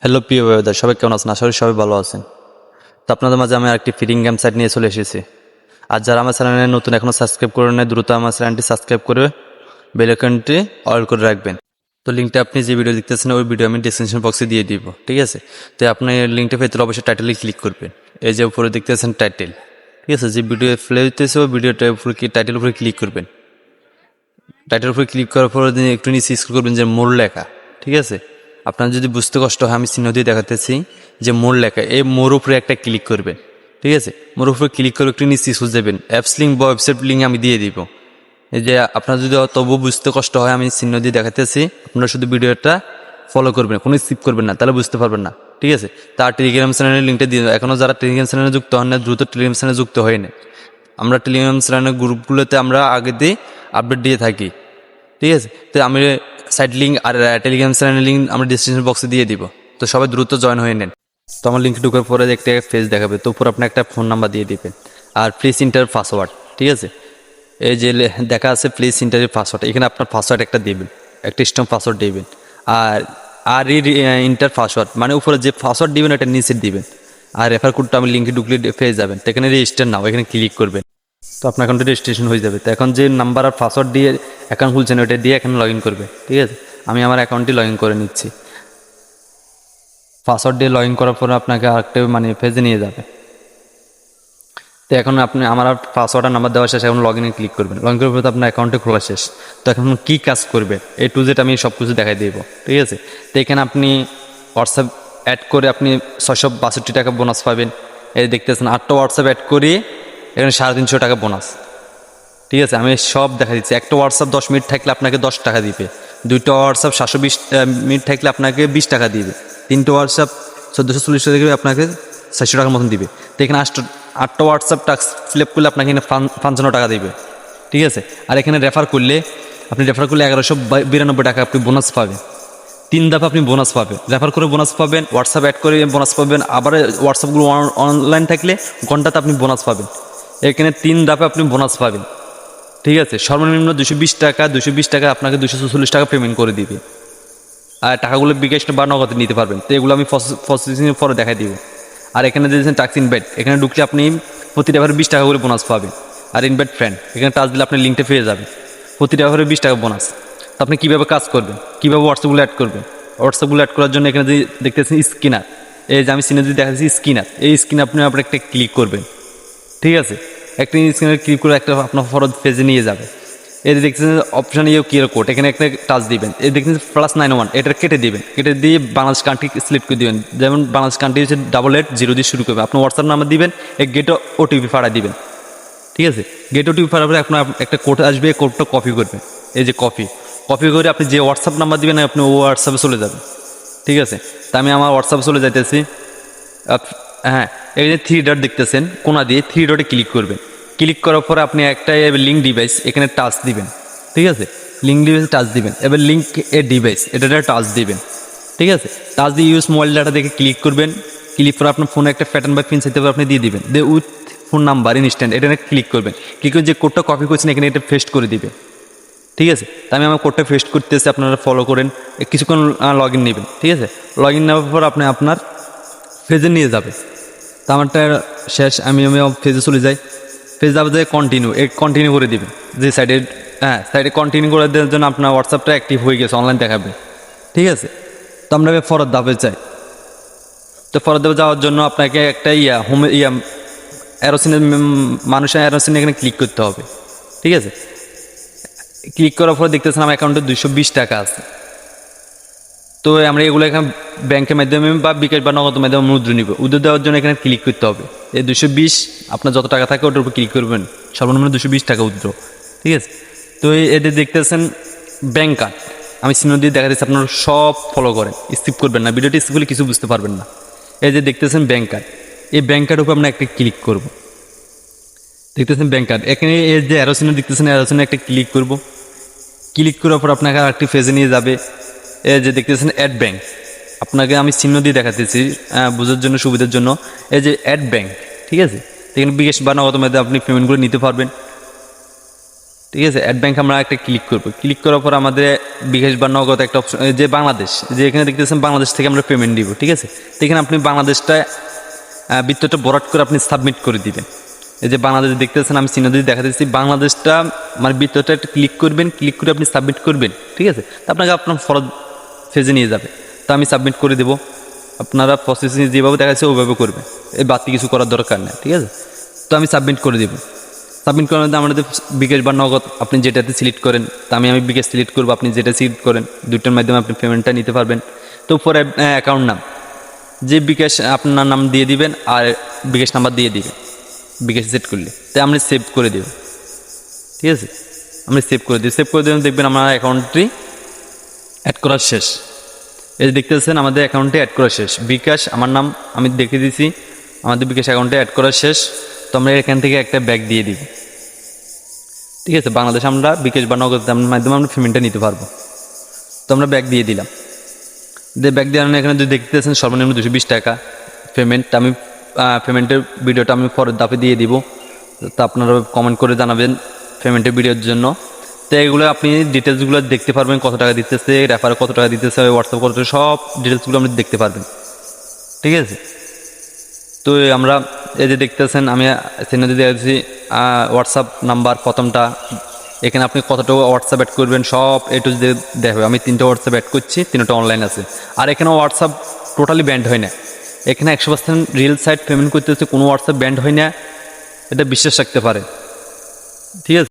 Hello প্রিয় ভাইদের, সবাই কেমন আছেন? আশা করি সবাই ভালো আছেন। তো আপনাদের মাঝে আমি আরেকটি ফ্রি গেম সাইট নিয়ে চলে এসেছি। আর যারা আমার চ্যানেলে নতুন এখনও সাবস্ক্রাইব করে নেয়, দ্রুত আমার চ্যানেলটি সাবস্ক্রাইব করে বেল আইকনটি অল করে রাখবেন। তো লিঙ্কটা আপনি যে ভিডিও দেখতেছেন ওই ভিডিও আমি ডিসক্রিপশন বক্সে দিয়ে দিব, ঠিক আছে? তো আপনি লিঙ্কটা পেতে অবশ্যই টাইটেলে ক্লিক করবেন। এই যে উপরে দেখতেছেন টাইটেল, ঠিক আছে? যে ভিডিও প্লে হইতেছে ওই ভিডিওটার উপরে টাইটেলের উপরে ক্লিক করবেন। টাইটেলের উপরে ক্লিক করার পরে একটু নিচে স্ক্রল করবেন যে মোর লেখা, ঠিক আছে? আপনার যদি বুঝতে কষ্ট হয় আমি চিহ্ন দিয়ে দেখাতেছি যে মোর লেখা, এই মোর উপরে একটা ক্লিক করবেন, ঠিক আছে? মোর উপরে ক্লিক করে একটু নিচে স্ক্রল যাবেন, অ্যাপস লিঙ্ক বা ওয়েবসাইট লিঙ্ক আমি দিয়ে দিব। এই যে আপনার যদি তবু বুঝতে কষ্ট হয় আমি চিহ্ন দিয়ে দেখাতেছি, আপনারা শুধু ভিডিওটা ফলো করবেন, কোনো স্কিপ করবেন না, তাহলে বুঝতে পারবেন না, ঠিক আছে? তার টেলিগ্রাম চ্যানেলের লিঙ্কটা দিয়ে, এখনও যারা টেলিগ্রাম চ্যানেলে যুক্ত হন না দ্রুত টেলিগ্রাম চ্যানেলে যুক্ত হয়ে নেয়। আমরা টেলিগ্রাম চ্যানেলের গ্রুপগুলোতে আমরা আগে দিয়ে আপডেট দিয়ে থাকি, ঠিক আছে? তো আমি সাইট লিঙ্ক আর টেলিগ্রাম চ্যানেলের লিঙ্ক আমরা ডিসক্রিপশন বক্সে দিয়ে দিব। তো সবাই দ্রুত জয়েন হয়ে নেন। তো আমার লিঙ্ক ঢুকার পরে একটা পেজ দেখাবে, তো উপর আপনি একটা ফোন নাম্বার দিয়ে দিবেন আর প্লিজ ইন্টার পাসওয়ার্ড, ঠিক আছে? এই যে দেখা আছে প্লিজ ইন্টার পাসওয়ার্ড, এখানে আপনার পাসওয়ার্ড একটা দিবেন, একটা স্ট্রং পাসওয়ার্ড দিবেন। আর আর ইন্টার পাসওয়ার্ড মানে উপরে যে পাসওয়ার্ড দিবেন এটা নিচে দিবেন। আর রেফার কোডটা আমি লিঙ্কে ঢুকলে পেয়ে যাবেন। তো এখানে রেজিস্টার নাও, এখানে ক্লিক করবেন। তো আপনার অ্যাকাউন্টে রেজিস্ট্রেশন হয়ে যাবে। তো এখন যে নাম্বার আর পাসওয়ার্ড দিয়ে অ্যাকাউন্ট খুলছেন ওটা দিয়ে এখানে লগ ইন করবে, ঠিক আছে? আমি আমার অ্যাকাউন্টটি লগ ইন করে নিচ্ছি। পাসওয়ার্ড দিয়ে লগ ইন করার পরে আপনাকে আরেকটা পেজে নিয়ে যাবে। তো এখন আপনি আমার পাসওয়ার্ড আর নাম্বার দেওয়া শেষ, এখন লগ ইনে ক্লিক করবেন। লগ ইন করার পর তো আপনার অ্যাকাউন্টে খোলা শেষ। তো এখন কী কাজ করবে A to Z আমি সব কিছু দেখাই দেবো, ঠিক আছে? তো এখানে আপনি হোয়াটসঅ্যাপ অ্যাড করে আপনি 662 টাকা বোনাস পাবেন। এই দেখতেছেন 8টা হোয়াটসঅ্যাপ অ্যাড করি, এখানে 350 টাকা বোনাস, ঠিক আছে? আমি সব দেখা দিচ্ছি। একটা হোয়াটসঅ্যাপ 10 মিনিট থাকলে আপনাকে 10 টাকা দিবে, 2টা হোয়াটসঅ্যাপ 720 মিনিট থাকলে আপনাকে 20 টাকা দিবে, 3টে হোয়াটসঅ্যাপ 1440 টাকা দিবে, আপনাকে 400 টাকার মতন দিবে। তো এখানে 8টা হোয়াটসঅ্যাপ টাস্ক ফিল করলে আপনাকে এখানে 55 টাকা দিবে, ঠিক আছে? আর এখানে রেফার করলে 1192 টাকা আপনি বোনাস পাবেন। 3 দফা আপনি বোনাস পাবেন, রেফার করে বোনাস পাবেন, হোয়াটসঅ্যাপ অ্যাড করে বোনাস পাবেন, আবার হোয়াটসঅ্যাপগুলো অনলাইন থাকলে ঘন্টাতে আপনি বোনাস পাবেন। এখানে 3 দফা আপনি বোনাস পাবেন, ঠিক আছে? সর্বনিম্ন 220 টাকা, 220 টাকা আপনাকে 240 টাকা পেমেন্ট করে দিবে। আর টাকাগুলো বিকাশ বা নগদে নিতে পারবেন। তো এগুলো আমি প্রসেসিংয়ের পরে দেখাই দিব। আর এখানে দিয়েছেন টাক্স ইনভাইট, এখানে ঢুকলে আপনি প্রতিটা এবারে 20 টাকা করে বোনাস পাবেন। আর ইনভাইট ফ্রেন্ড, এখানে টাচ দিলে আপনি লিঙ্কটা পেয়ে যাবেন, প্রতিটা এবারে 20 টাকা বোনাস। তো আপনি কীভাবে কাজ করবেন, কীভাবে হোয়াটসঅ্যাপগুলো অ্যাড করবেন? হোয়াটসঅ্যাপগুলো অ্যাড করার জন্য এখানে যে দেখতেছেন স্ক্রিনার, এই যে আমি সিনে যদি দেখাচ্ছি স্ক্রিনার, এই স্ক্রিনে আপনি একটা ক্লিক করবেন, ঠিক আছে? একটা স্ক্রিনে ক্লিক করে একটা আপনার ফরদ পেজে নিয়ে যাবে। এই যে দেখতেছেন অপশান কিউআর কোড, এখানে একটা টাচ দিবেন। এই দেখতেছেন +91, এটা কেটে দিবেন, কেটে দিয়ে বাংলাদেশ কান্ট্রি সিলেক্ট করে দিবেন। যেমন বাংলাদেশ কান্ট্রি হচ্ছে 88 দিয়ে শুরু করবে, আপনি হোয়াটসঅ্যাপ নাম্বার দিবেন, এই গেট ওটিপি পাঠিয়ে দিবেন, ঠিক আছে? গেট ওটিপি পাঠার পরে আপনার একটা কোড আসবে, কোডটা কপি করবেন। এই যে কপি করে আপনি যে হোয়াটসঅ্যাপ নাম্বার দিবেন আপনি ও হোয়াটসঅ্যাপে চলে যাবেন, ঠিক আছে? তা আমি আমার হোয়াটসঅ্যাপে চলে যাইতেছি। হ্যাঁ, এই যে 3 ডট দেখতেছেন কোনা দিয়ে 3 ডটে ক্লিক করবেন। ক্লিক করার পরে আপনি একটা লিঙ্ক ডিভাইস এখানে টাচ দিবেন, ঠিক আছে? লিঙ্ক ডিভাইসে টাচ দিবেন, এবার লিঙ্ক এ ডিভাইস এটা টাচ দিবেন, ঠিক আছে? টাচ দিয়ে ইউজ মোবাইল ডাটা দেখে ক্লিক করবেন। ক্লিক করে আপনার ফোনে একটা প্যাটার্ন বা পিন চাইতে আপনি দিয়ে দিবেন, দিয়ে উইথ ফোন নাম্বার ইনস্ট্যান্ট এটা ক্লিক করবেন। ক্লিক করে যে কোডটা কপি করছেন এখানে এটা পেস্ট করে দিবে, ঠিক আছে? তা আমি আমার কোডটা পেস্ট করতেছি, আপনারা ফলো করেন। কিছুক্ষণ লগ ইন নেবেন, ঠিক আছে? লগ ইন নেওয়ার পর আপনি আপনার পেজে নিয়ে যাবে। তো আমারটা শেষ, আমি পেজে চলে যাই। পেজ যাবে যে কন্টিনিউ করে দিবেন। যে সাইডে সাইডে কন্টিনিউ করে দেওয়ার জন্য আপনার হোয়াটসঅ্যাপটা অ্যাক্টিভ হয়ে গেছে, অনলাইন দেখাবে, ঠিক আছে? তো আমরা ফরদ ধাপে চাই। তো ফরদ ধাপে যাওয়ার জন্য আপনাকে একটা অ্যারোসিনের মানুষের অ্যারোসিন এখানে ক্লিক করতে হবে, ঠিক আছে? ক্লিক করার পরে দেখতেছেন আমার অ্যাকাউন্টে 220 টাকা আছে। তো আমরা এগুলো এখানে ব্যাংকের মাধ্যমে বা বিকাশ বা নগদ মাধ্যমে মুদ্রা নিব। উদ্যোগ দেওয়ার জন্য এখানে ক্লিক করতে হবে। এই 220 আপনার যত টাকা থাকে ওটার উপর ক্লিক করবেন, সর্বনিম্ন 220 টাকা উদ্যোগ, ঠিক আছে? তো এদের দেখতেছেন ব্যাংক কার্ড, আমি চিহ্ন দিয়ে দেখা দিচ্ছি, আপনারা সব ফলো করেন, স্কিপ করবেন না, ভিডিওটি স্কিপ করলে কিছু বুঝতে পারবেন না। এই যে দেখতেছেন ব্যাংক কার্ড, এই ব্যাংক কার্ডের উপর আমরা একটা ক্লিক করব। দেখতেছেন ব্যাংক কার্ড, এখানে এই যে অ্যারো চিহ্ন দেখতেছেন, অ্যারো চিহ্নে একটা ক্লিক করব। ক্লিক করার পর আপনাকে আরেকটি পেজে নিয়ে যাবে। এই যে দেখতেছেন অ্যাড ব্যাংক, আপনাকে আমি চিহ্ন দিয়ে দেখাতেছি বোঝার জন্য, সুবিধার জন্য। এই যে অ্যাড ব্যাংক, ঠিক আছে? এখানে বিকাশ বা নগদ মাধ্যমে আপনি পেমেন্টগুলো নিতে পারবেন। ঠিক আছে, অ্যাড ব্যাংক আমরা একটা ক্লিক করবো। ক্লিক করার পর আমাদের বিকাশ বা নগদ একটা অপশন, যে বাংলাদেশ, যে এখানে দেখতেছেন বাংলাদেশ থেকে আমরা পেমেন্ট দিব। ঠিক আছে, তো এখানে আপনি বাংলাদেশটা বৃত্তটা বরাট করে আপনি সাবমিট করে দিবেন। এই যে বাংলাদেশ দেখতেছেন, আমি চিহ্ন দিয়ে দেখা দিচ্ছি, বাংলাদেশটা মানে বৃত্তটা একটা ক্লিক করবেন, ক্লিক করে আপনি সাবমিট করবেন। ঠিক আছে, তো আপনাকে আপনার ফরজ ফেজে নিয়ে যাবে। তো আমি সাবমিট করে দেবো, আপনারা প্রসেসিং যেভাবে দেখাচ্ছে ওইভাবে করবে, এই বাড়তি কিছু করার দরকার নেই। ঠিক আছে, তো আমি সাবমিট করে দেবো। সাবমিট করার মধ্যে আমাদের বিকাশ বা নগদ আপনি যেটাতে সিলেক্ট করেন, তা আমি বিকাশ সিলেক্ট করবো, আপনি যেটা সিলেক্ট করেন দুইটার মাধ্যমে আপনি পেমেন্টটা নিতে পারবেন। তো উপরে অ্যাকাউন্ট নাম, যে বিকাশ আপনার নাম দিয়ে দিবেন আর বিকাশ নাম্বার দিয়ে দিবেন বিকাশ সেট করলে, তাই আমরা সেভ করে দেব। ঠিক আছে, আমি সেভ করে দিই, সেভ করে দিলাম, দেখবেন আমার অ্যাকাউন্টটি অ্যাড করা শেষ। এই যে দেখতেছেন আমাদের অ্যাকাউন্টে অ্যাড করা শেষ, বিকাশ আমার নাম আমি দেখে দিয়েছি, আমাদের বিকাশ অ্যাকাউন্টে অ্যাড করা শেষ। তো আমরা এখান থেকে একটা ব্যাগ দিয়ে দিব। ঠিক আছে, বাংলাদেশে আমরা বিকাশ বা নগদ মাধ্যমে আমরা পেমেন্টটা নিতে পারবো। তো আমরা ব্যাগ দিয়ে দিলাম, দিয়ে ব্যাগ দিয়ে এখানে যদি দেখতেছেন সর্বনিম্ন 220 টাকা পেমেন্ট। আমি পেমেন্টের ভিডিওটা আমি পরের ধাপে দিয়ে দিব, তো আপনারা কমেন্ট করে জানাবেন পেমেন্টের ভিডিওর জন্য। তো এগুলো আপনি ডিটেলসগুলো দেখতে পারবেন, কত টাকা দিতেছে, রেফারে কত টাকা দিতেছে, হোয়াটসঅ্যাপ কত টাকা, সব ডিটেলসগুলো আপনি দেখতে পারবেন। ঠিক আছে, তো আমরা এই যে দেখতেছেন আমি চিহ্ন দিয়ে দিয়েছি হোয়াটসঅ্যাপ নাম্বার প্রথমটা, এখানে আপনি কতটা হোয়াটসঅ্যাপ অ্যাড করবেন সব একটু যদি দেখবে। আমি 3টা হোয়াটসঅ্যাপ অ্যাড করছি, 3টা অনলাইন আছে। আর এখানে হোয়াটসঅ্যাপ টোটালি ব্যান্ড হয় না, এখানে 100% রিয়েল সাইট পেমেন্ট করতে হচ্ছে, কোনো হোয়াটসঅ্যাপ ব্যান্ড হয় না, এটা বিশ্বাস রাখতে পারে। ঠিক আছে।